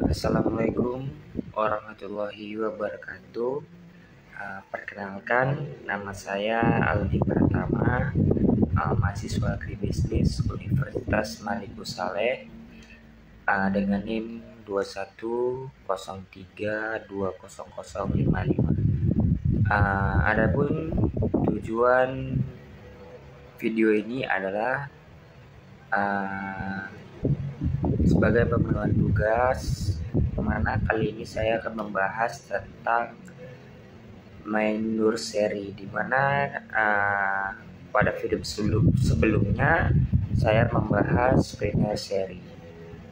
Assalamualaikum warahmatullahi wabarakatuh. Perkenalkan, nama saya Aldi Pratama, mahasiswa Agribisnis Universitas Maliku Saleh, dengan NIM 2103200055. Adapun tujuan video ini adalah sebagai pemenuhan tugas, mana kali ini saya akan membahas tentang minor seri, dimana pada video sebelumnya saya membahas primer seri.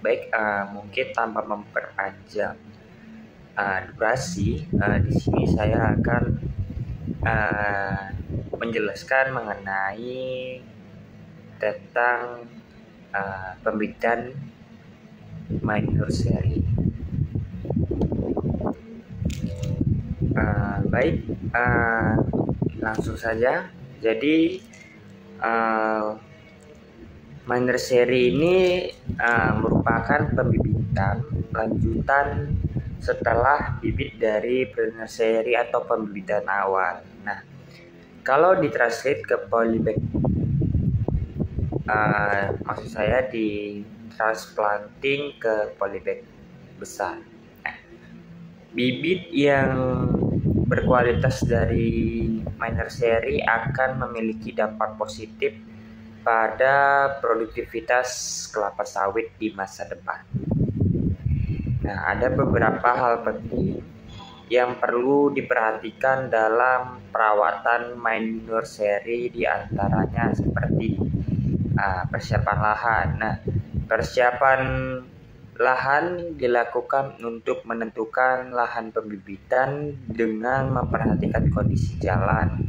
Baik, mungkin tanpa memperpanjang durasi, di sini saya akan menjelaskan mengenai tentang pembibitan minor seri. Baik, langsung saja. Jadi minor seri ini merupakan pembibitan lanjutan setelah bibit dari primer seri atau pembibitan awal. Nah, kalau ditranslate ke polybag, maksud saya di transplanting ke polybag besar. Bibit yang berkualitas dari minor seri akan memiliki dampak positif pada produktivitas kelapa sawit di masa depan. Nah, ada beberapa hal penting yang perlu diperhatikan dalam perawatan minor seri, diantaranya seperti persiapan lahan. Nah, persiapan lahan dilakukan untuk menentukan lahan pembibitan dengan memperhatikan kondisi jalan,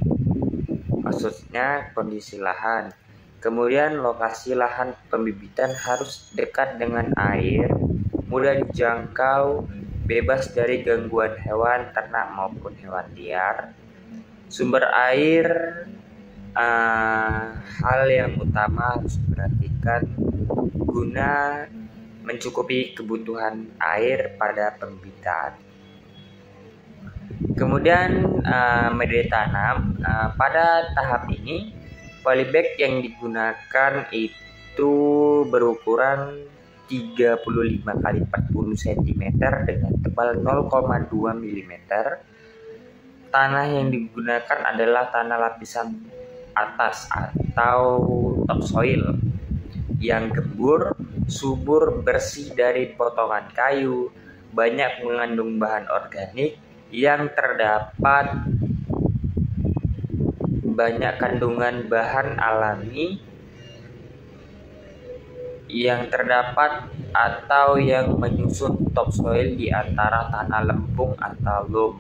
maksudnya kondisi lahan. Kemudian lokasi lahan pembibitan harus dekat dengan air, mudah dijangkau, bebas dari gangguan hewan ternak maupun hewan liar. Sumber air, hal yang utama harus diperhatikan guna mencukupi kebutuhan air pada pembibitan. Kemudian media tanam, pada tahap ini polybag yang digunakan itu berukuran 35 x 40 cm dengan tebal 0,2 mm. Tanah yang digunakan adalah tanah lapisan atas atau topsoil yang gembur, subur, bersih dari potongan kayu, banyak mengandung bahan organik yang terdapat banyak kandungan bahan alami yang terdapat atau yang menyusun topsoil di antara tanah lempung atau loam,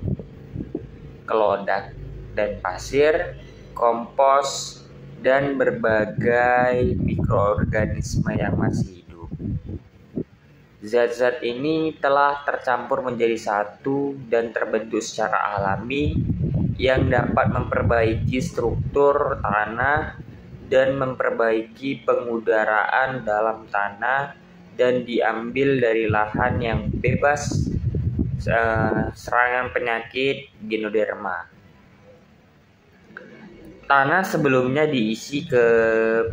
kelodak dan pasir, kompos, dan berbagai mikroorganisme yang masih hidup. Zat-zat ini telah tercampur menjadi satu dan terbentuk secara alami yang dapat memperbaiki struktur tanah dan memperbaiki pengudaraan dalam tanah dan diambil dari lahan yang bebas serangan penyakit Ganoderma. Tanah sebelumnya diisi ke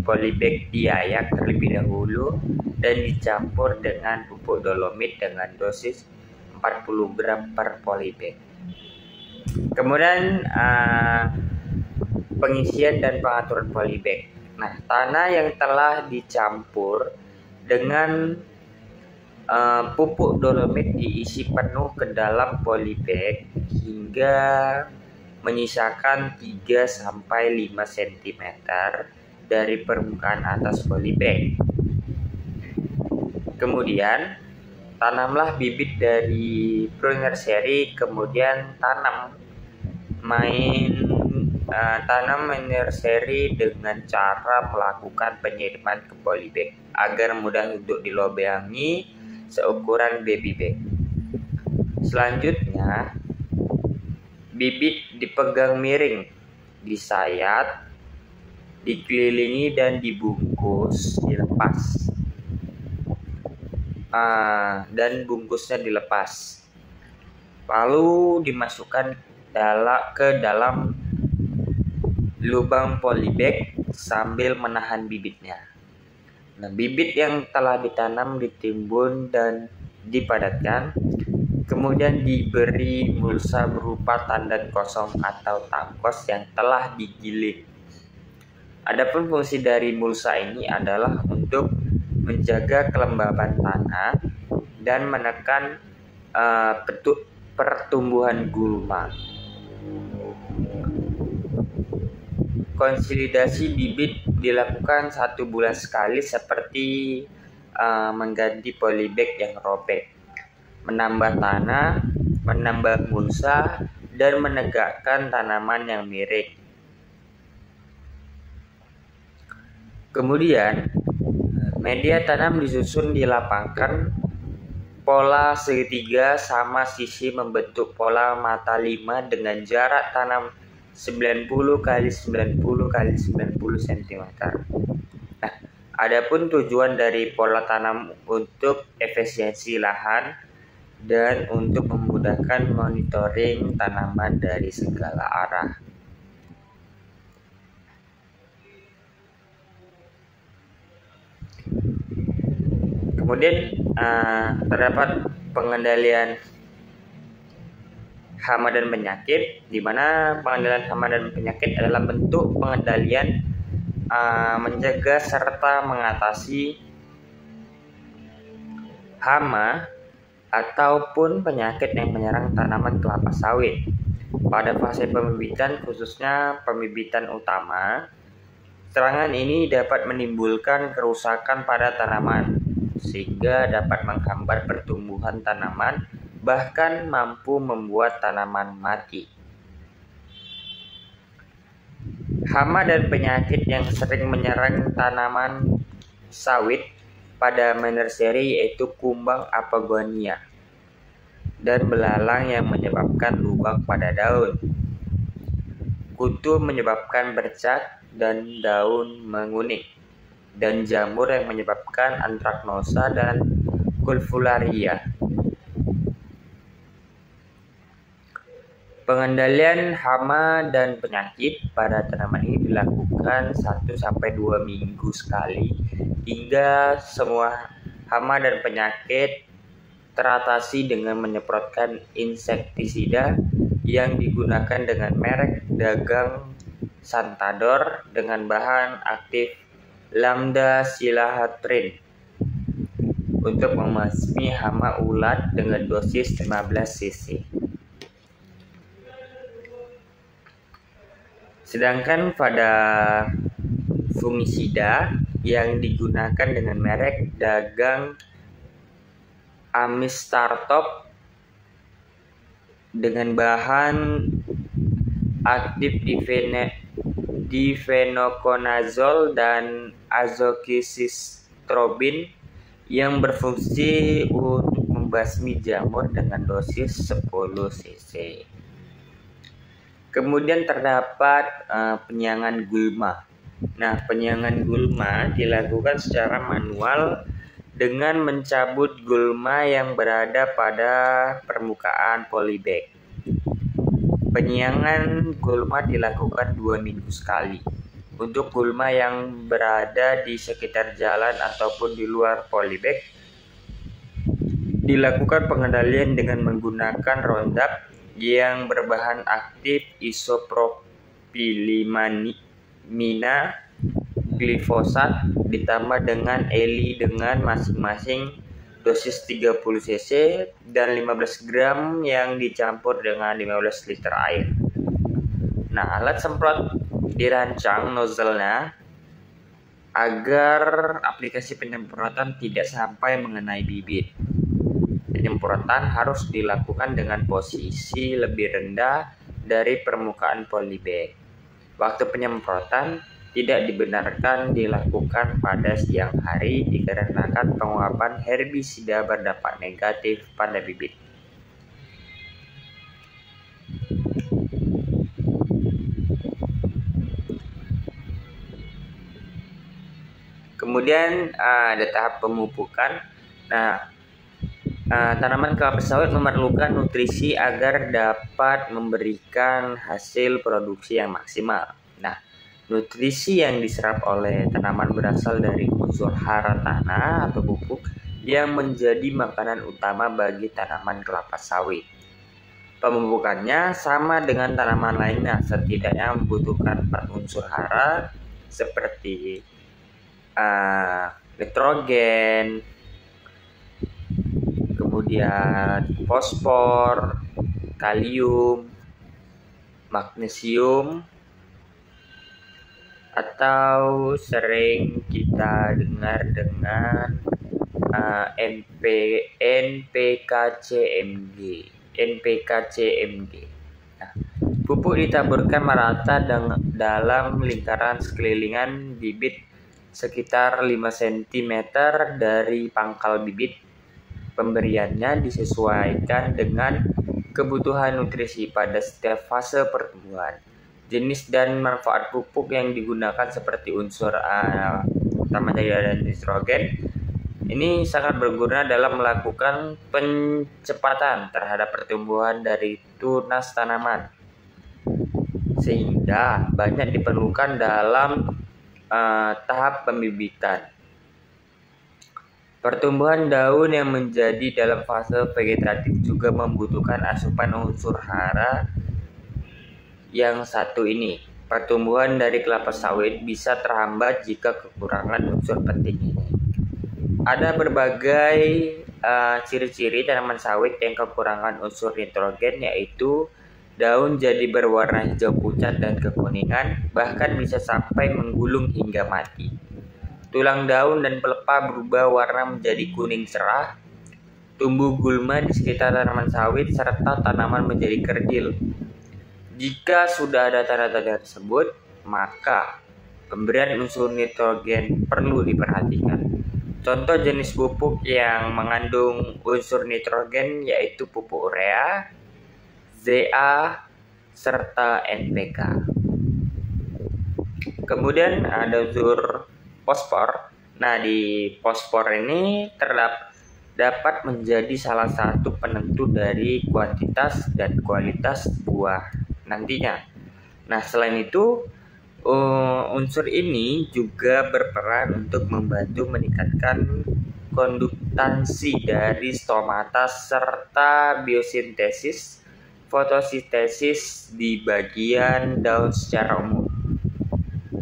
polybag diayak terlebih dahulu dan dicampur dengan pupuk dolomit dengan dosis 40 gram per polybag. Kemudian pengisian dan pengaturan polybag. Nah, tanah yang telah dicampur dengan pupuk dolomit diisi penuh ke dalam polybag hingga menyisakan 3-5 cm dari permukaan atas polybag. Kemudian tanamlah bibit dari primer seri, kemudian tanam minor seri dengan cara melakukan penyiraman ke polybag agar mudah untuk dilobangi seukuran baby bag. Selanjutnya, bibit dipegang miring, disayat, dikelilingi dan dibungkus, dilepas. dan bungkusnya dilepas. Lalu dimasukkan ke dalam lubang polybag sambil menahan bibitnya. Nah, bibit yang telah ditanam ditimbun dan dipadatkan, kemudian diberi mulsa berupa tandan kosong atau tangkos yang telah digiling. Adapun fungsi dari mulsa ini adalah untuk menjaga kelembaban tanah dan menekan pertumbuhan gulma. Konsolidasi bibit dilakukan 1 bulan sekali seperti mengganti polybag yang robek, menambah tanah, menambah mulsa, dan menegakkan tanaman yang miring. Kemudian media tanam disusun dilapangkan pola segitiga sama sisi membentuk pola mata 5 dengan jarak tanam 90 x 90 x 90 cm. Nah, adapun tujuan dari pola tanam untuk efisiensi lahan dan untuk memudahkan monitoring tanaman dari segala arah. Kemudian terdapat pengendalian hama dan penyakit, di mana pengendalian hama dan penyakit adalah bentuk pengendalian menjaga serta mengatasi hama ataupun penyakit yang menyerang tanaman kelapa sawit. Pada fase pembibitan, khususnya pembibitan utama, serangan ini dapat menimbulkan kerusakan pada tanaman, sehingga dapat menghambat pertumbuhan tanaman, bahkan mampu membuat tanaman mati. Hama dan penyakit yang sering menyerang tanaman sawit pada menerseri yaitu kumbang apagonia dan belalang yang menyebabkan lubang pada daun, kutu menyebabkan bercak dan daun menguning, dan jamur yang menyebabkan antraknosa dan kulfularia. Pengendalian hama dan penyakit pada tanaman ini dilakukan 1-2 minggu sekali hingga semua hama dan penyakit teratasi dengan menyemprotkan insektisida yang digunakan dengan merek dagang Santador dengan bahan aktif lambda silahatrin untuk membasmi hama ulat dengan dosis 15 cc. Sedangkan pada fungisida yang digunakan dengan merek dagang Amistartop dengan bahan aktif difenoconazole dan azoxystrobin yang berfungsi untuk membasmi jamur dengan dosis 10 cc. Kemudian terdapat penyiangan gulma. Nah, penyiangan gulma dilakukan secara manual dengan mencabut gulma yang berada pada permukaan polybag. Penyiangan gulma dilakukan 2 minggu sekali. Untuk gulma yang berada di sekitar jalan ataupun di luar polybag, dilakukan pengendalian dengan menggunakan Roundup yang berbahan aktif isopropilimina glifosat ditambah dengan Eli dengan masing-masing dosis 30 cc dan 15 gram yang dicampur dengan 15 liter air. Nah, alat semprot dirancang nozzle-nya agar aplikasi penyemprotan tidak sampai mengenai bibit. Penyemprotan harus dilakukan dengan posisi lebih rendah dari permukaan polybag. Waktu penyemprotan tidak dibenarkan dilakukan pada siang hari dikarenakan penguapan herbisida berdampak negatif pada bibit. Kemudian ada tahap pemupukan. Nah, Tanaman kelapa sawit memerlukan nutrisi agar dapat memberikan hasil produksi yang maksimal. Nah, nutrisi yang diserap oleh tanaman berasal dari unsur hara tanah atau pupuk yang menjadi makanan utama bagi tanaman kelapa sawit. Pemupukannya sama dengan tanaman lainnya, setidaknya membutuhkan 4 unsur hara seperti nitrogen, kemudian fosfor, kalium, magnesium, atau sering kita dengar dengan NPK-CMG. Nah, pupuk ditaburkan merata dalam lingkaran sekelilingan bibit sekitar 5 cm dari pangkal bibit. Pemberiannya disesuaikan dengan kebutuhan nutrisi pada setiap fase pertumbuhan. Jenis dan manfaat pupuk yang digunakan seperti unsur utama dan nitrogen ini sangat berguna dalam melakukan pencepatan terhadap pertumbuhan dari tunas tanaman, sehingga banyak diperlukan dalam tahap pembibitan. Pertumbuhan daun yang menjadi dalam fase vegetatif juga membutuhkan asupan unsur hara yang satu ini. Pertumbuhan dari kelapa sawit bisa terhambat jika kekurangan unsur penting ini. Ada berbagai ciri-ciri tanaman sawit yang kekurangan unsur nitrogen, yaitu daun jadi berwarna hijau pucat dan kekuningan, bahkan bisa sampai menggulung hingga mati. Tulang daun dan pelepah berubah warna menjadi kuning cerah, tumbuh gulma di sekitar tanaman sawit, serta tanaman menjadi kerdil. Jika sudah ada tanda-tanda tersebut, maka pemberian unsur nitrogen perlu diperhatikan. Contoh jenis pupuk yang mengandung unsur nitrogen yaitu pupuk urea, ZA, serta NPK. Kemudian ada unsur fosfor. Nah, di fosfor ini dapat menjadi salah satu penentu dari kuantitas dan kualitas buah nantinya. Nah, selain itu, unsur ini juga berperan untuk membantu meningkatkan konduktansi dari stomata serta biosintesis, fotosintesis di bagian daun secara umum,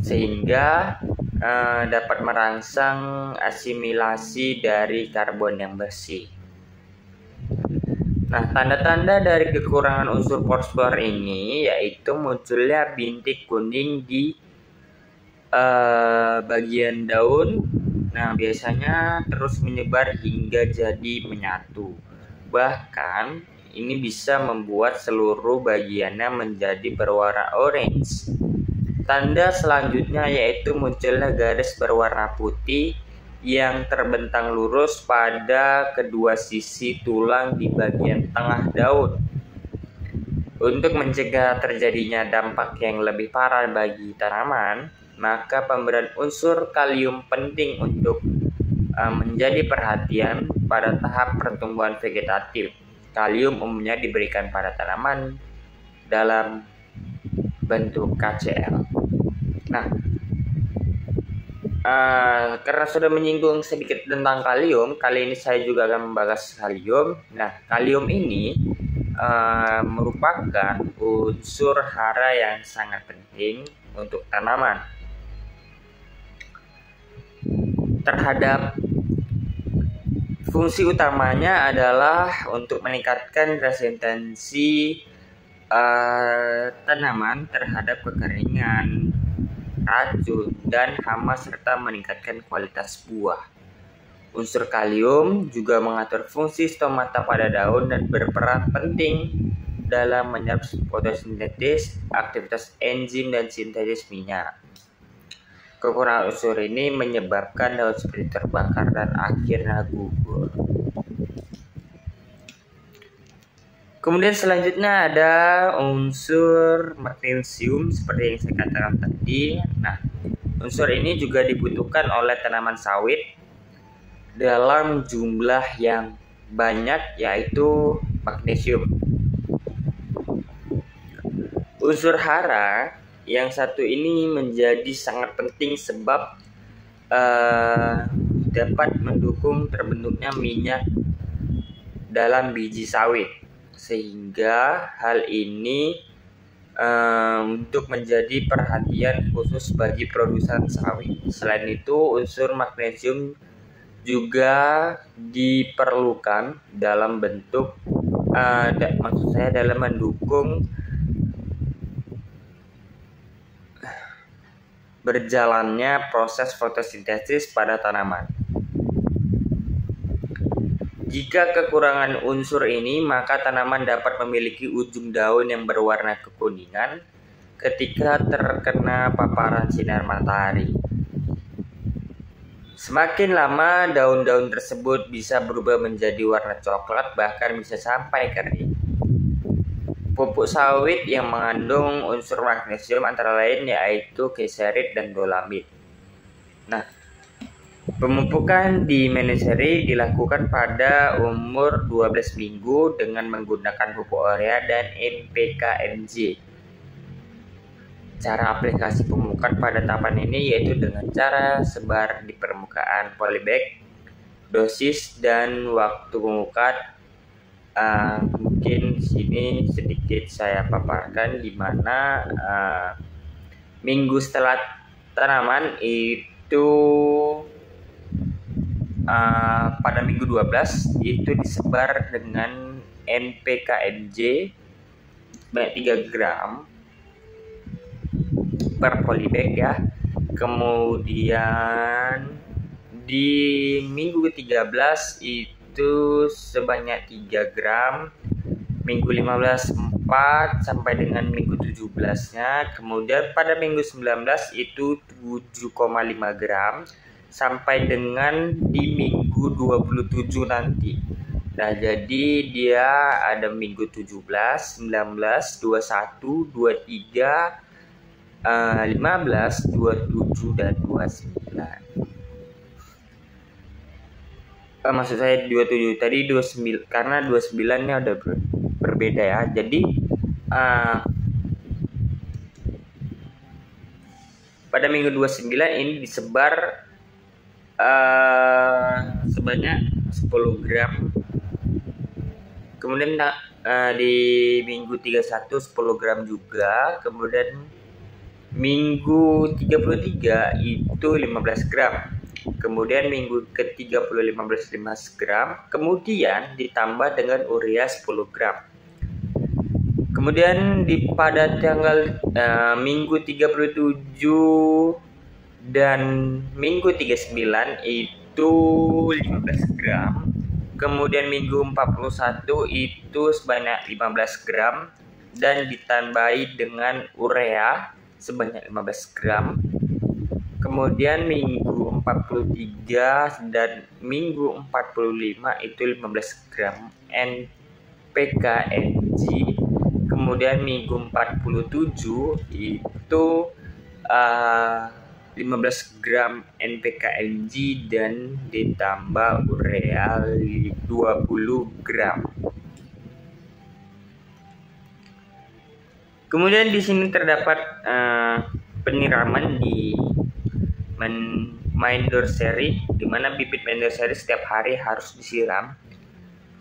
sehingga dapat merangsang asimilasi dari karbon yang bersih. Nah, tanda-tanda dari kekurangan unsur fosfor ini yaitu munculnya bintik kuning di bagian daun. Nah, biasanya terus menyebar hingga jadi menyatu. Bahkan ini bisa membuat seluruh bagiannya menjadi berwarna orange. Tanda selanjutnya yaitu munculnya garis berwarna putih yang terbentang lurus pada kedua sisi tulang di bagian tengah daun. Untuk mencegah terjadinya dampak yang lebih parah bagi tanaman, maka pemberian unsur kalium penting untuk menjadi perhatian pada tahap pertumbuhan vegetatif. Kalium umumnya diberikan pada tanaman dalam bentuk KCl. Nah, karena sudah menyinggung sedikit tentang kalium, kali ini saya juga akan membahas kalium. Nah, kalium ini merupakan unsur hara yang sangat penting untuk tanaman. Terhadap fungsi utamanya adalah untuk meningkatkan resistensi tanaman terhadap kekeringan, racun, dan hama serta meningkatkan kualitas buah. Unsur kalium juga mengatur fungsi stomata pada daun dan berperan penting dalam menyerap fotosintesis, aktivitas enzim, dan sintesis minyak. Kekurangan unsur ini menyebabkan daun seperti terbakar dan akhirnya gugur. Kemudian selanjutnya ada unsur magnesium seperti yang saya katakan tadi. Nah, unsur ini juga dibutuhkan oleh tanaman sawit dalam jumlah yang banyak, yaitu magnesium. Unsur hara yang satu ini menjadi sangat penting sebab dapat mendukung terbentuknya minyak dalam biji sawit, sehingga hal ini untuk menjadi perhatian khusus bagi produsen sawit. Selain itu, unsur magnesium juga diperlukan dalam bentuk dalam mendukung berjalannya proses fotosintesis pada tanaman. Jika kekurangan unsur ini, maka tanaman dapat memiliki ujung daun yang berwarna kekuningan ketika terkena paparan sinar matahari. Semakin lama, daun-daun tersebut bisa berubah menjadi warna coklat, bahkan bisa sampai kering. Pupuk sawit yang mengandung unsur magnesium antara lain yaitu glycerit dan dolamit. Nah, pemupukan di meniseri dilakukan pada umur 12 minggu dengan menggunakan pupuk urea dan NPK-NG. Cara aplikasi pemupukan pada tahapan ini yaitu dengan cara sebar di permukaan polybag, dosis dan waktu pemupukan. Mungkin sini sedikit saya paparkan di mana minggu setelah tanaman itu pada minggu 12 itu disebar dengan NPK-NG sebanyak 3 gram per polybag ya. Kemudian di minggu ke-13 itu sebanyak 3 gram, minggu 15 4 sampai dengan minggu 17-nya. Kemudian pada minggu 19 itu 7,5 gram sampai dengan di minggu 27 nanti. Nah, jadi dia ada minggu 17, 19, 21, 23, 15, 27 dan 29. Maksud saya 27 tadi 29 karena 29-nya udah berbeda ya. Jadi pada minggu 29 ini disebar sebanyak 10 gram. Kemudian di minggu 31 10 gram juga. Kemudian minggu 33 itu 15 gram. Kemudian minggu ke-30 15 gram, kemudian ditambah dengan urea 10 gram. Kemudian pada tanggal minggu 37 dan minggu 39 itu 15 gram. Kemudian minggu 41 itu sebanyak 15 gram dan ditambahi dengan urea sebanyak 15 gram. Kemudian minggu 43 dan minggu 45 itu 15 gram NPK-NG. Kemudian minggu 47 itu 15 gram NPK-NG dan ditambah urea 20 gram. Kemudian di sini terdapat penyiraman di Mindorseri, di mana bibit Mindorseri setiap hari harus disiram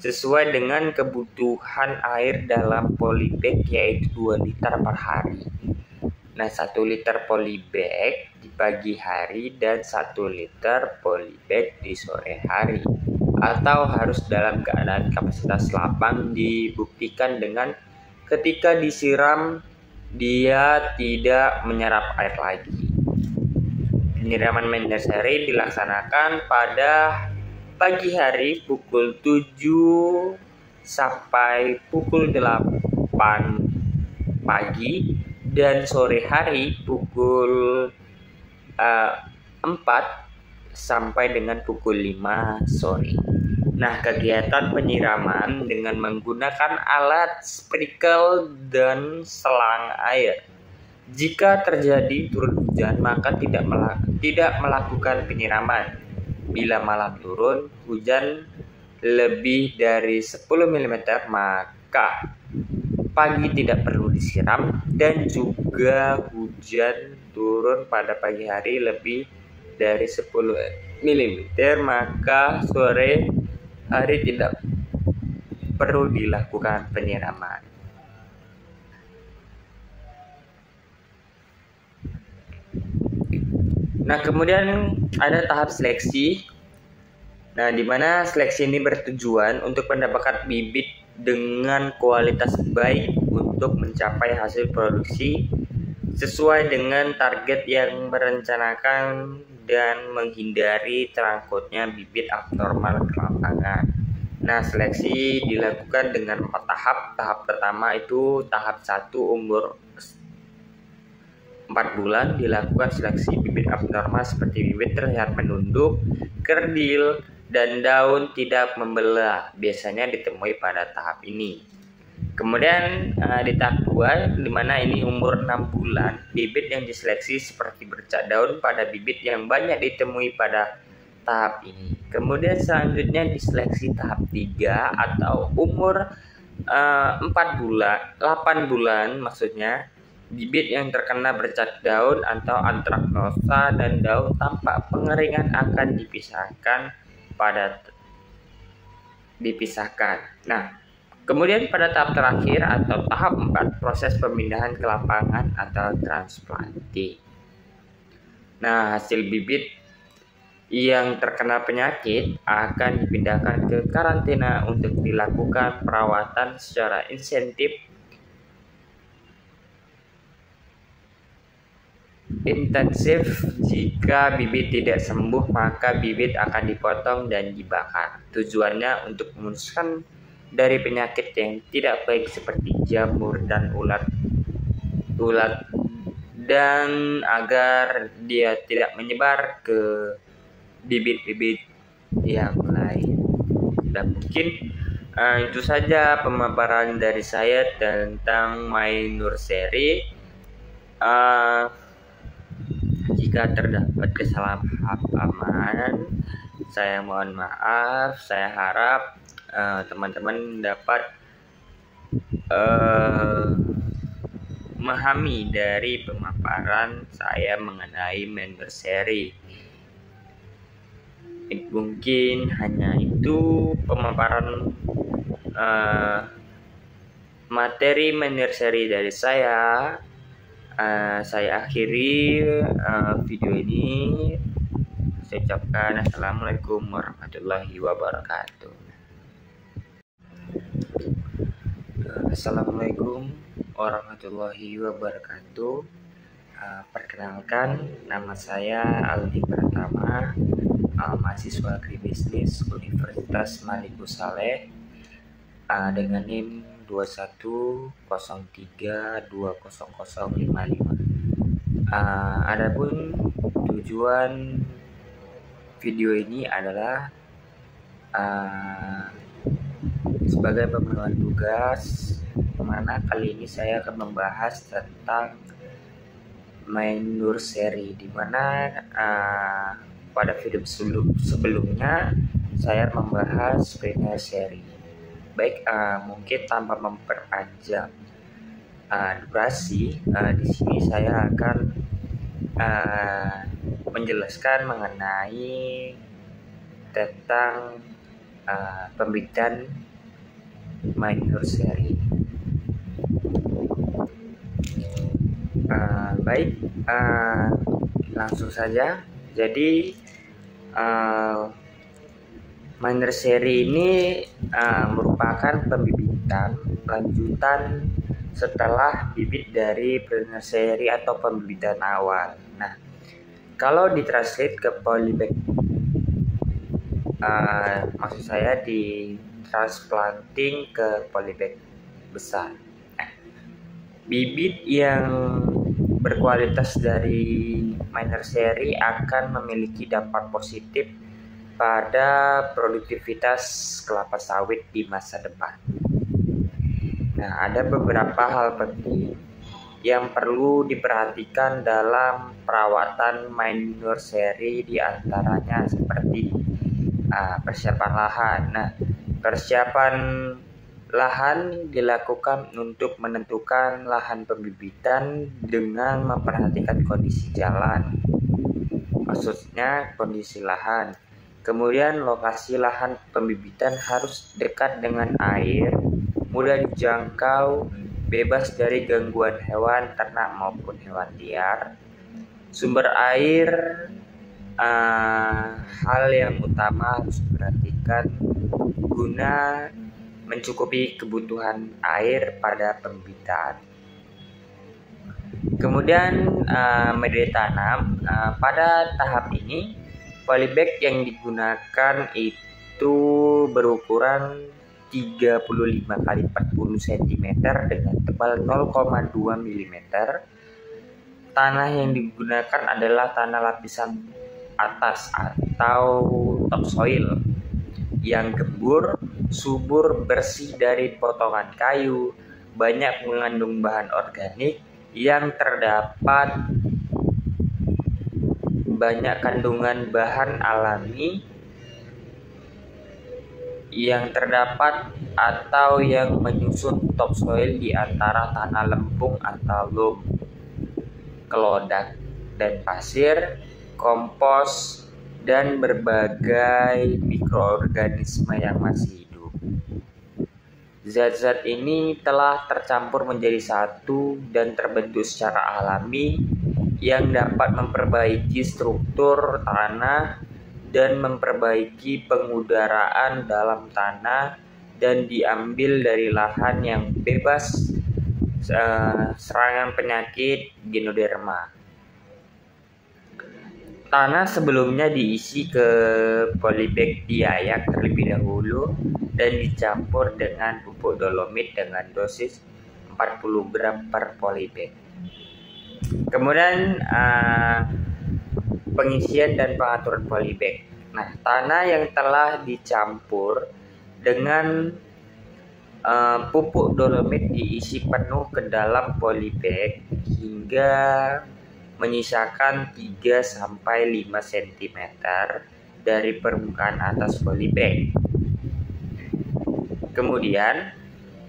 sesuai dengan kebutuhan air dalam polybag yaitu 2 liter per hari. Nah, 1 liter polybag di pagi hari dan 1 liter polybag di sore hari, atau harus dalam keadaan kapasitas lapang. Dibuktikan dengan ketika disiram dia tidak menyerap air lagi. Penyiraman Mindorseri dilaksanakan pada pagi hari pukul 7 sampai pukul 8 pagi dan sore hari pukul 4 sampai dengan pukul 5 sore. Nah, kegiatan penyiraman dengan menggunakan alat sprinkle dan selang air. Jika terjadi turun hujan, maka tidak melakukan penyiraman. Bila malam turun hujan, lebih dari 10 mm, maka pagi tidak perlu disiram, dan juga hujan turun pada pagi hari lebih dari 10 mm, maka sore hari tidak perlu dilakukan penyiraman. Nah, kemudian ada tahap seleksi. Nah, di mana seleksi ini bertujuan untuk mendapatkan bibit dengan kualitas baik untuk mencapai hasil produksi sesuai dengan target yang merencanakan dan menghindari terangkutnya bibit abnormal ke lapangan. Nah, seleksi dilakukan dengan 4 tahap. Tahap pertama itu tahap 1 umur 4 bulan, dilakukan seleksi bibit abnormal seperti bibit terlihat menunduk, kerdil, dan daun tidak membelah, biasanya ditemui pada tahap ini. Kemudian di tahap 2, di mana ini umur 6 bulan, bibit yang diseleksi seperti bercak daun pada bibit yang banyak ditemui pada tahap ini. Kemudian selanjutnya diseleksi tahap 3 atau umur 8 bulan maksudnya, bibit yang terkena bercak daun atau antraknosa dan daun tanpa pengeringan akan dipisahkan. Nah, kemudian pada tahap terakhir atau tahap 4, proses pemindahan ke lapangan atau transplanting. Nah, hasil bibit yang terkena penyakit akan dipindahkan ke karantina untuk dilakukan perawatan secara intensif. Jika bibit tidak sembuh, maka bibit akan dipotong dan dibakar. Tujuannya untuk memutuskan dari penyakit yang tidak baik seperti jamur dan ulat, dan agar dia tidak menyebar ke bibit-bibit yang lain. Dan mungkin itu saja pemaparan dari saya tentang My Nursery. Jika terdapat kesalahpahaman, saya mohon maaf. Saya harap teman-teman dapat memahami dari pemaparan saya mengenai My Nursery. Mungkin hanya itu pemaparan materi My Nursery dari saya. Saya akhiri video ini. Saya ucapkan assalamualaikum warahmatullahi wabarakatuh. Assalamualaikum warahmatullahi wabarakatuh. Perkenalkan, nama saya Aldi Pratama, mahasiswa agribisnis Universitas Malikus Saleh, dengan NIM 2103200055. Adapun tujuan video ini adalah sebagai pemenuhan tugas, mana kali ini saya akan membahas tentang My Nursery, di mana pada video sebelumnya saya membahas Pre Nursery. Baik, mungkin tanpa memperpanjang durasi, di sini saya akan menjelaskan mengenai tentang pembibitan My Nursery. Baik, langsung saja. Jadi My Nursery ini merupakan pembibitan lanjutan setelah bibit dari Pre-Nursery atau pembibitan awal. Nah, kalau ditranslate ke polybag, maksud saya di transplanting ke polybag besar. Bibit yang berkualitas dari My Nursery akan memiliki dampak positif pada produktivitas kelapa sawit di masa depan. Nah, ada beberapa hal penting yang perlu diperhatikan dalam perawatan My Nursery, di antaranya seperti persiapan lahan. Nah, persiapan lahan dilakukan untuk menentukan lahan pembibitan dengan memperhatikan kondisi jalan, maksudnya kondisi lahan. Kemudian lokasi lahan pembibitan harus dekat dengan air, mudah dijangkau, bebas dari gangguan hewan ternak maupun hewan liar. Sumber air, hal yang utama harus diperhatikan guna mencukupi kebutuhan air pada pembibitan. Kemudian media tanam, pada tahap ini polybag yang digunakan itu berukuran 35 x 40 cm dengan tebal 0,2 mm. Tanah yang digunakan adalah tanah lapisan atas atau topsoil yang gembur, subur, bersih dari potongan kayu, banyak mengandung bahan organik yang terdapat banyak kandungan bahan alami yang terdapat atau yang menyusun topsoil di antara tanah lempung atau loam, kelodak dan pasir, kompos, dan berbagai mikroorganisme yang masih hidup. Zat-zat ini telah tercampur menjadi satu dan terbentuk secara alami yang dapat memperbaiki struktur tanah dan memperbaiki pengudaraan dalam tanah dan diambil dari lahan yang bebas serangan penyakit Ganoderma. Tanah sebelumnya diisi ke polybag diayak terlebih dahulu dan dicampur dengan pupuk dolomit dengan dosis 40 gram per polybag. Kemudian pengisian dan pengaturan polybag. Nah, tanah yang telah dicampur dengan pupuk dolomit diisi penuh ke dalam polybag hingga menyisakan 3-5 cm dari permukaan atas polybag. Kemudian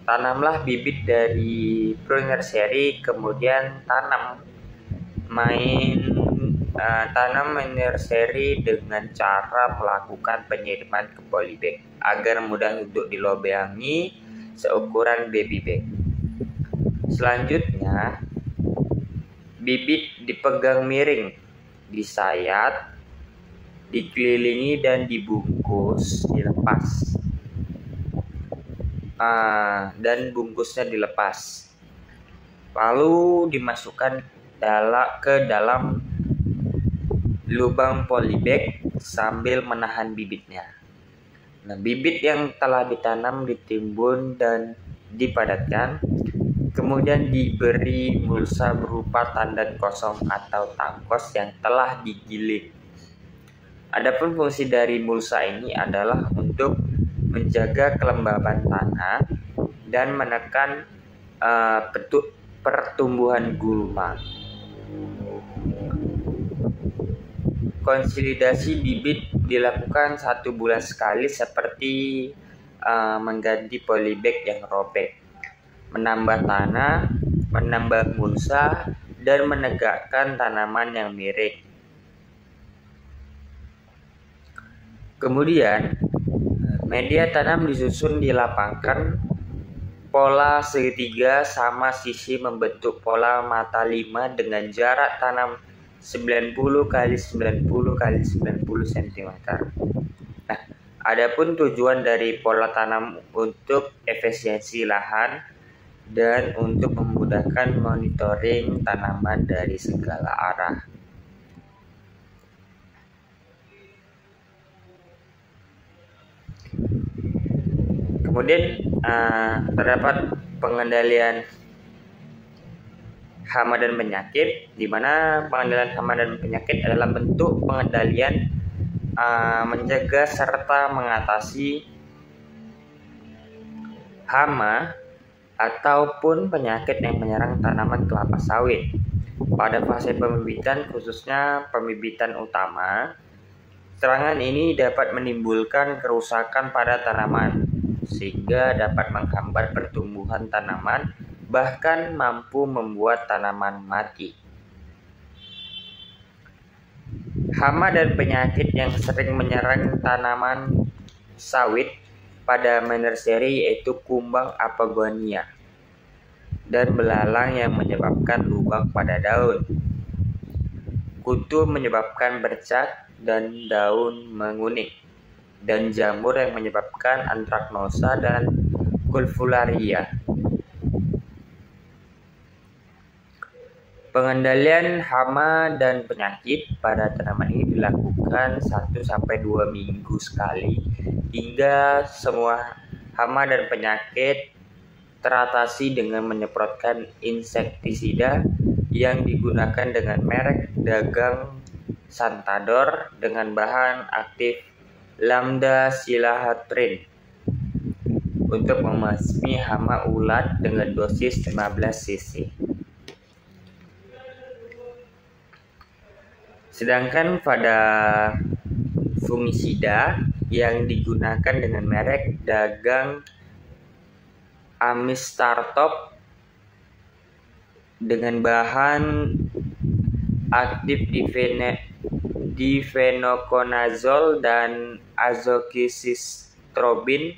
tanamlah bibit dari pre-nursery, kemudian tanam nursery dengan cara melakukan penyiraman ke polybag agar mudah untuk dilobangi seukuran baby bag. Selanjutnya, bibit dipegang miring, disayat, dikelilingi dan dibungkus, dilepas. Dan bungkusnya dilepas. Lalu dimasukkan ke dalam lubang polybag sambil menahan bibitnya. Nah, bibit yang telah ditanam ditimbun dan dipadatkan. Kemudian diberi mulsa berupa tandan kosong atau tangkos yang telah digiling. Adapun fungsi dari mulsa ini adalah untuk menjaga kelembaban tanah dan menekan pertumbuhan gulma. Konsolidasi bibit dilakukan 1 bulan sekali seperti mengganti polybag yang robek, menambah tanah, menambah mulsa, dan menegakkan tanaman yang miring. Kemudian, media tanam disusun dilapangkan pola segitiga sama sisi membentuk pola mata 5 dengan jarak tanam 90 x 90 x 90 cm. Nah, adapun tujuan dari pola tanam untuk efisiensi lahan dan untuk memudahkan monitoring tanaman dari segala arah. Kemudian terdapat pengendalian hama dan penyakit, di mana pengendalian hama dan penyakit adalah bentuk pengendalian menjaga serta mengatasi hama ataupun penyakit yang menyerang tanaman kelapa sawit pada fase pembibitan, khususnya pembibitan utama Serangan ini dapat menimbulkan kerusakan pada tanaman, sehingga dapat menghambat pertumbuhan tanaman, bahkan mampu membuat tanaman mati. Hama dan penyakit yang sering menyerang tanaman sawit pada menarseri yaitu kumbang apagonia dan belalang yang menyebabkan lubang pada daun. Kutu menyebabkan bercak dan daun menguning, dan jamur yang menyebabkan antraknosa dan kulfularia. Pengendalian hama dan penyakit pada tanaman ini dilakukan 1-2 minggu sekali hingga semua hama dan penyakit teratasi dengan menyemprotkan insektisida yang digunakan dengan merek dagang Santador dengan bahan aktif lambda silahatrin untuk membasmi hama ulat dengan dosis 15 cc. Sedangkan pada fungisida yang digunakan dengan merek dagang Amistartop dengan bahan aktif difenoconazole dan azoxystrobin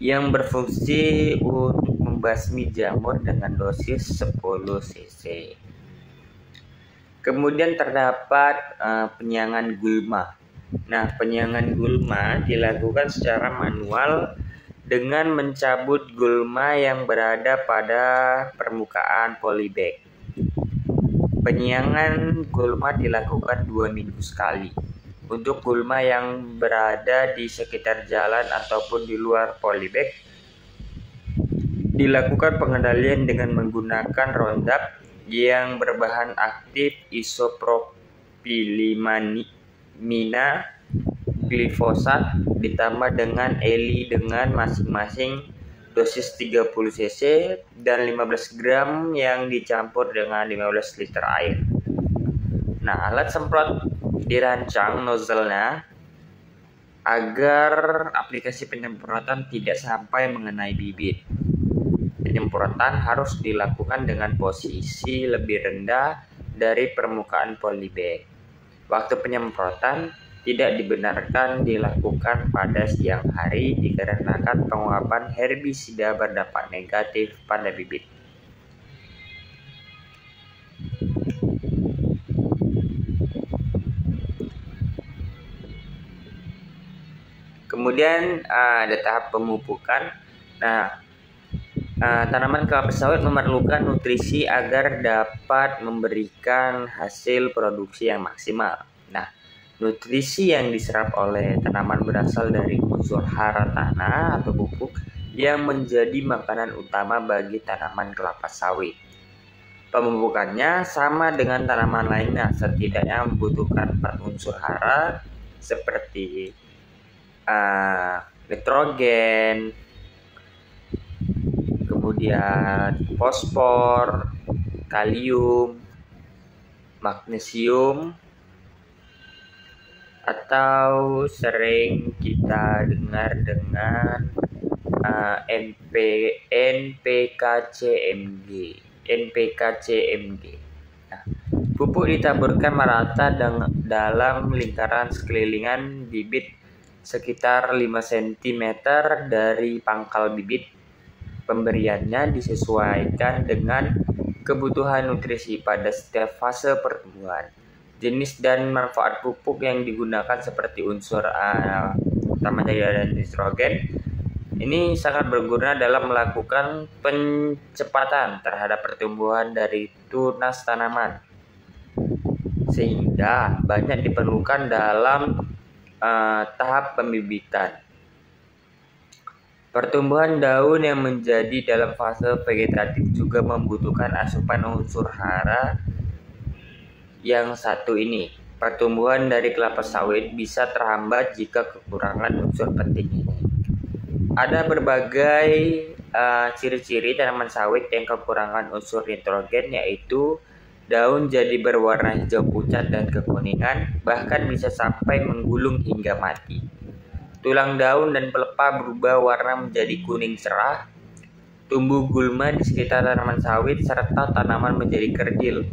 yang berfungsi untuk membasmi jamur dengan dosis 10 cc. Kemudian terdapat penyangan gulma. Nah, penyangan gulma dilakukan secara manual dengan mencabut gulma yang berada pada permukaan polybag. Penyiangan gulma dilakukan 2 minggu sekali. Untuk gulma yang berada di sekitar jalan ataupun di luar polybag, dilakukan pengendalian dengan menggunakan Roundup yang berbahan aktif isopropilimina glifosat ditambah dengan Eli dengan masing-masing dosis 30 cc dan 15 gram yang dicampur dengan 15 liter air. Nah, alat semprot dirancang nozzle-nya agar aplikasi penyemprotan tidak sampai mengenai bibit. Penyemprotan harus dilakukan dengan posisi lebih rendah dari permukaan polybag. Waktu penyemprotan tidak dibenarkan dilakukan pada siang hari dikarenakan penguapan herbisida berdampak negatif pada bibit. Kemudian ada tahap pemupukan. Tanaman kelapa sawit memerlukan nutrisi agar dapat memberikan hasil produksi yang maksimal. Nah, nutrisi yang diserap oleh tanaman berasal dari unsur hara tanah atau pupuk yang menjadi makanan utama bagi tanaman kelapa sawit. Pemupukannya sama dengan tanaman lainnya, setidaknya membutuhkan 4 unsur hara seperti nitrogen, kemudian fosfor, kalium, magnesium, atau sering kita dengar dengan NPK-CMG. Nah, pupuk ditaburkan merata dalam lingkaran sekelilingan bibit sekitar 5 cm dari pangkal bibit. Pemberiannya disesuaikan dengan kebutuhan nutrisi pada setiap fase pertumbuhan. Jenis dan manfaat pupuk yang digunakan seperti unsur utamanya ada nitrogen. Ini sangat berguna dalam melakukan pencepatan terhadap pertumbuhan dari tunas tanaman, sehingga banyak diperlukan dalam tahap pembibitan. Pertumbuhan daun yang menjadi dalam fase vegetatif juga membutuhkan asupan unsur hara yang satu ini. Pertumbuhan dari kelapa sawit bisa terhambat jika kekurangan unsur penting ini. Ada berbagai ciri-ciri tanaman sawit yang kekurangan unsur nitrogen, yaitu daun jadi berwarna hijau pucat dan kekuningan, bahkan bisa sampai menggulung hingga mati. Tulang daun dan pelepah berubah warna menjadi kuning cerah. Tumbuh gulma di sekitar tanaman sawit serta tanaman menjadi kerdil.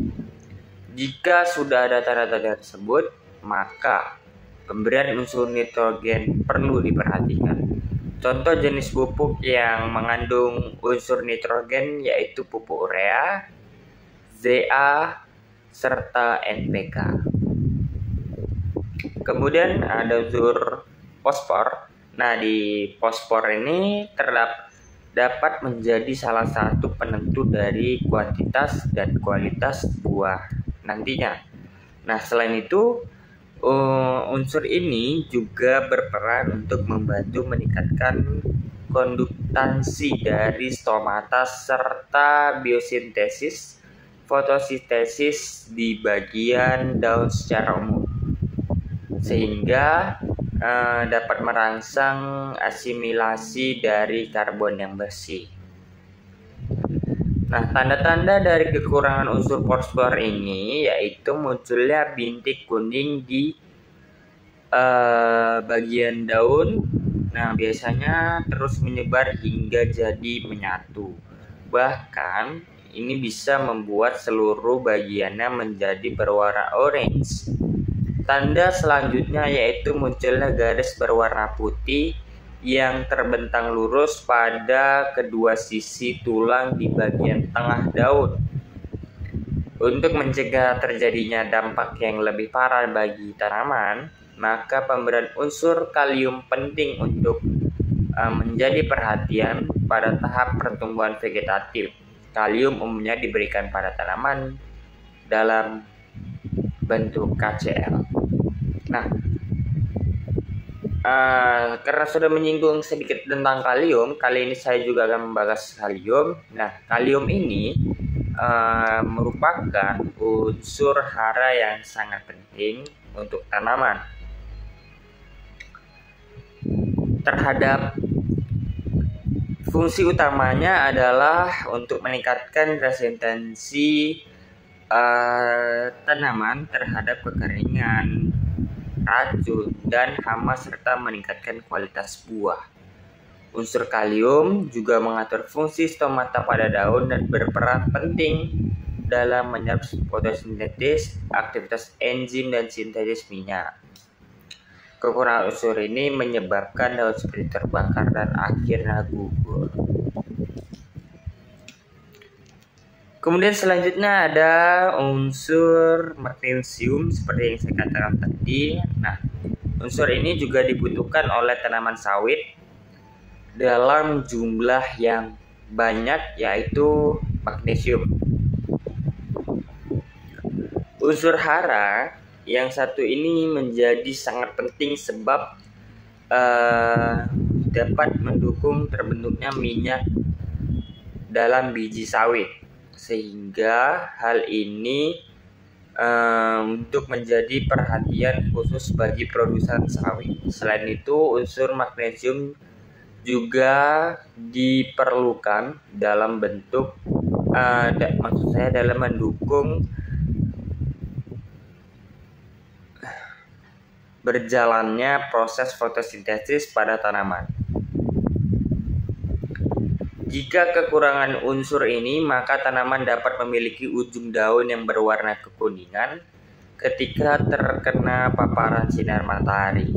Jika sudah ada tanda-tanda tersebut, maka pemberian unsur nitrogen perlu diperhatikan. Contoh jenis pupuk yang mengandung unsur nitrogen yaitu pupuk urea, ZA, serta NPK. Kemudian ada unsur fosfor. Nah, di fosfor ini dapat menjadi salah satu penentu dari kuantitas dan kualitas buah nantinya. Nah, selain itu, unsur ini juga berperan untuk membantu meningkatkan konduktansi dari stomata serta biosintesis, fotosintesis di bagian daun secara umum, sehingga dapat merangsang asimilasi dari karbon yang bersih. Nah, tanda-tanda dari kekurangan unsur fosfor ini yaitu munculnya bintik kuning di bagian daun. Nah, biasanya terus menyebar hingga jadi menyatu. Bahkan, ini bisa membuat seluruh bagiannya menjadi berwarna orange. Tanda selanjutnya yaitu munculnya garis berwarna putih yang terbentang lurus pada kedua sisi tulang di bagian tengah daun. Untuk mencegah terjadinya dampak yang lebih parah bagi tanaman, maka pemberian unsur kalium penting untuk menjadi perhatian pada tahap pertumbuhan vegetatif. Kalium umumnya diberikan pada tanaman dalam bentuk KCl. Nah, karena sudah menyinggung sedikit tentang kalium, kali ini saya juga akan membahas kalium. Nah, kalium ini merupakan unsur hara yang sangat penting untuk tanaman. Fungsi utamanya adalah untuk meningkatkan resistensi tanaman terhadap kekeringan, racun, dan hama serta meningkatkan kualitas buah. Unsur kalium juga mengatur fungsi stomata pada daun dan berperan penting dalam menyerap fotosintesis, aktivitas enzim, dan sintesis minyak. Kekurangan unsur ini menyebabkan daun seperti terbakar dan akhirnya gugur. Kemudian selanjutnya ada unsur magnesium seperti yang saya katakan tadi. Nah, unsur ini juga dibutuhkan oleh tanaman sawit dalam jumlah yang banyak, yaitu magnesium. Unsur hara yang satu ini menjadi sangat penting sebab dapat mendukung terbentuknya minyak dalam biji sawit, sehingga hal ini untuk menjadi perhatian khusus bagi produsen sawit. Selain itu, unsur magnesium juga diperlukan dalam bentuk dalam mendukung berjalannya proses fotosintesis pada tanaman. Jika kekurangan unsur ini, maka tanaman dapat memiliki ujung daun yang berwarna kekuningan ketika terkena paparan sinar matahari.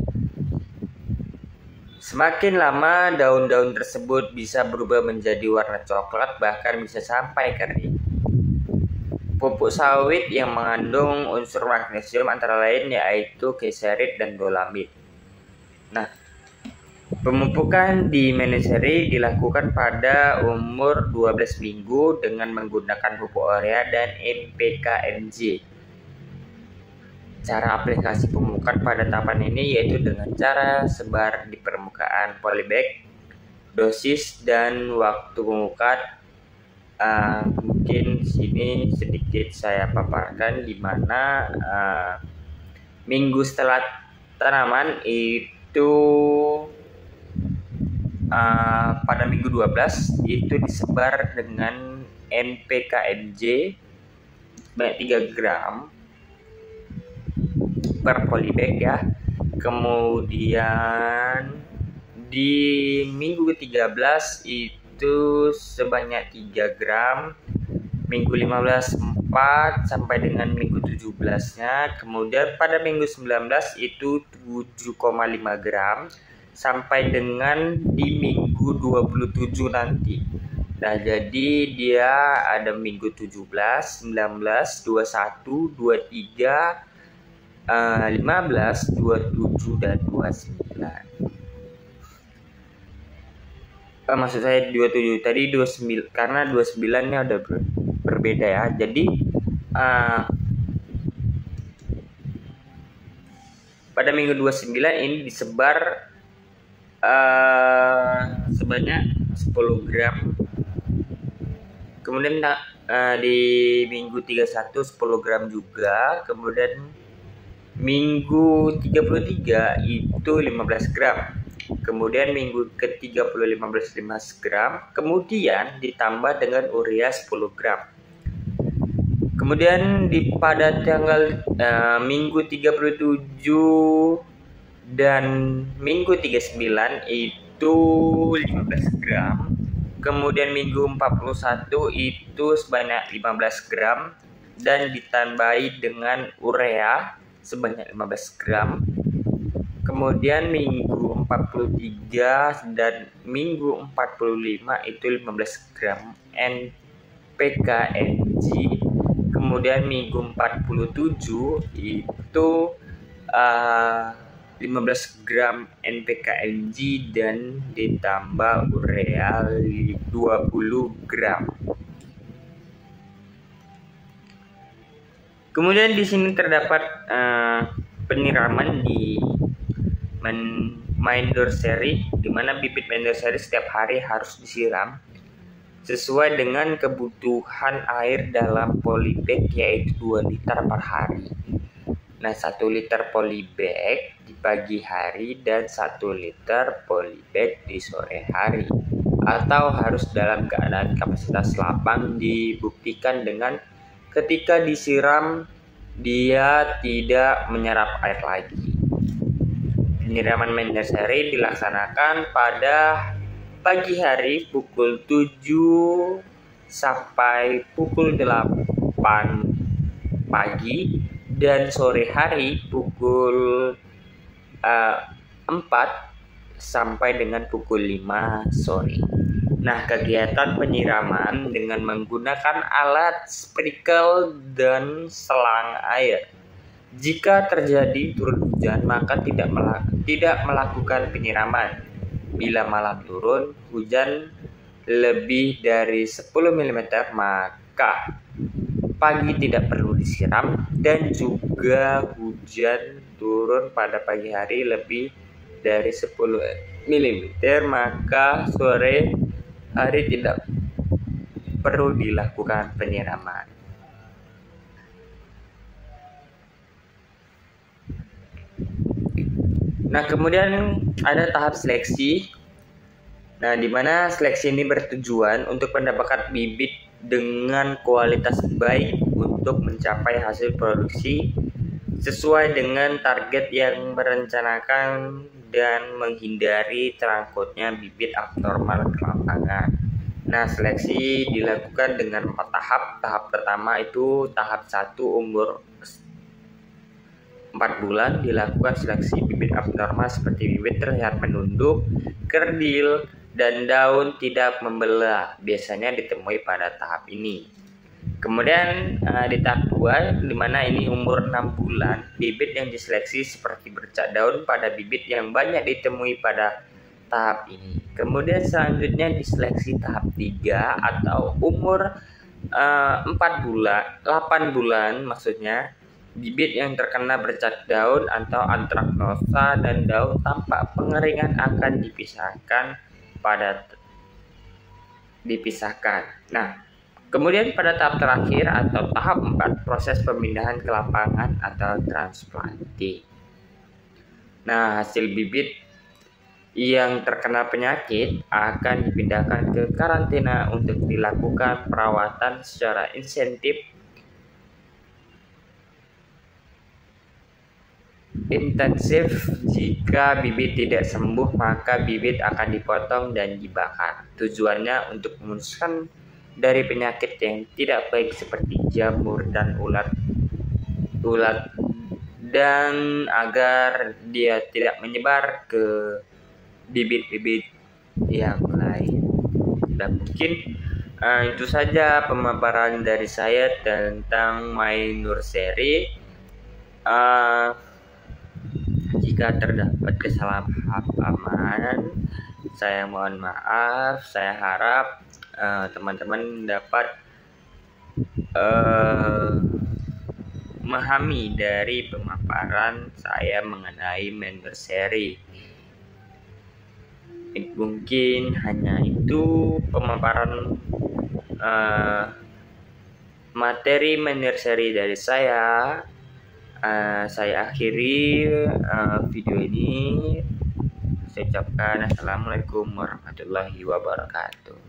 Semakin lama, daun-daun tersebut bisa berubah menjadi warna coklat, bahkan bisa sampai kering. Pupuk sawit yang mengandung unsur magnesium antara lain yaitu glycerit dan dolamit. Nah, pemupukan di menagerie dilakukan pada umur 12 minggu dengan menggunakan pupuk urea dan NPK-NJ. Cara aplikasi pemupukan pada tahapan ini yaitu dengan cara sebar di permukaan polybag, dosis dan waktu pemupukan. Mungkin sini sedikit saya paparkan di mana minggu setelah tanaman itu pada minggu 12 itu disebar dengan NPK-NJ sebanyak 3 gram per polybag ya. Kemudian di minggu ke-13 itu sebanyak 3 gram, minggu 15 4 sampai dengan minggu 17-nya. Kemudian pada minggu 19 itu 7,5 gram sampai dengan di minggu 27 nanti. Nah, jadi dia ada minggu 17, 19, 21, 23, 15, 27 dan 29. Maksud saya 27 tadi 29 karena 29-nya udah berbeda ya. Jadi pada minggu 29 ini disebar sebanyak 10 gram. Kemudian di minggu 31 10 gram juga. Kemudian minggu 33 itu 15 gram. Kemudian minggu ke-30 15 gram. Kemudian ditambah dengan urea 10 gram. Kemudian pada tanggal minggu 37 dan minggu 39 itu 15 gram. Kemudian minggu 41 itu sebanyak 15 gram dan ditambahi dengan urea sebanyak 15 gram. Kemudian minggu 43 dan minggu 45 itu 15 gram NPK Mg. Kemudian minggu 47 itu 15 gram NPK Mg dan ditambah urea 20 gram. Kemudian di sini terdapat penyiraman di Mindorsery, di mana bibit Mindorsery setiap hari harus disiram sesuai dengan kebutuhan air dalam polybag, yaitu 2 liter per hari. Nah, 1 liter polybag di pagi hari dan 1 liter polybag di sore hari, atau harus dalam keadaan kapasitas lapang. Dibuktikan dengan ketika disiram dia tidak menyerap air lagi. Penyiraman Mindorsery dilaksanakan pada pagi hari pukul 7 sampai pukul 8 pagi dan sore hari pukul 4 sampai dengan pukul 5 sore. Nah, kegiatan penyiraman dengan menggunakan alat sprinkle dan selang air. Jika terjadi turun hujan, maka tidak melakukan penyiraman. Bila malam turun hujan lebih dari 10 mm, maka pagi tidak perlu disiram, dan juga hujan turun pada pagi hari lebih dari 10 mm, maka sore hari tidak perlu dilakukan penyiraman. Nah, kemudian ada tahap seleksi. Nah, di mana seleksi ini bertujuan untuk mendapatkan bibit dengan kualitas baik untuk mencapai hasil produksi sesuai dengan target yang merencanakan dan menghindari terangkutnya bibit abnormal ke lapangan. Nah, seleksi dilakukan dengan 4 tahap. Tahap pertama itu tahap 1 umur 4 bulan, dilakukan seleksi bibit abnormal seperti bibit terlihat menunduk, kerdil, dan daun tidak membelah. Biasanya ditemui pada tahap ini. Kemudian di tahap 2, di mana ini umur 6 bulan, bibit yang diseleksi seperti bercak daun pada bibit yang banyak ditemui pada tahap ini. Kemudian selanjutnya diseleksi tahap 3 atau umur 8 bulan maksudnya, bibit yang terkena bercak daun atau antraknosa dan daun tanpa pengeringan akan dipisahkan. Nah, kemudian pada tahap terakhir atau tahap 4, proses pemindahan ke lapangan atau transplanting. Nah, hasil bibit yang terkena penyakit akan dipindahkan ke karantina untuk dilakukan perawatan secara intensif intensif. Jika bibit tidak sembuh, maka bibit akan dipotong dan dibakar. Tujuannya untuk memutuskan dari penyakit yang tidak baik seperti jamur dan ulat dan agar dia tidak menyebar ke bibit-bibit yang lain. Dan mungkin itu saja pemaparan dari saya tentang My Nursery. Jika terdapat kesalahpahaman, saya mohon maaf. Saya harap teman-teman dapat memahami dari pemaparan saya mengenai My Nursery. Mungkin hanya itu pemaparan materi My Nursery dari saya. Saya akhiri video ini. Saya ucapkan assalamualaikum warahmatullahi wabarakatuh.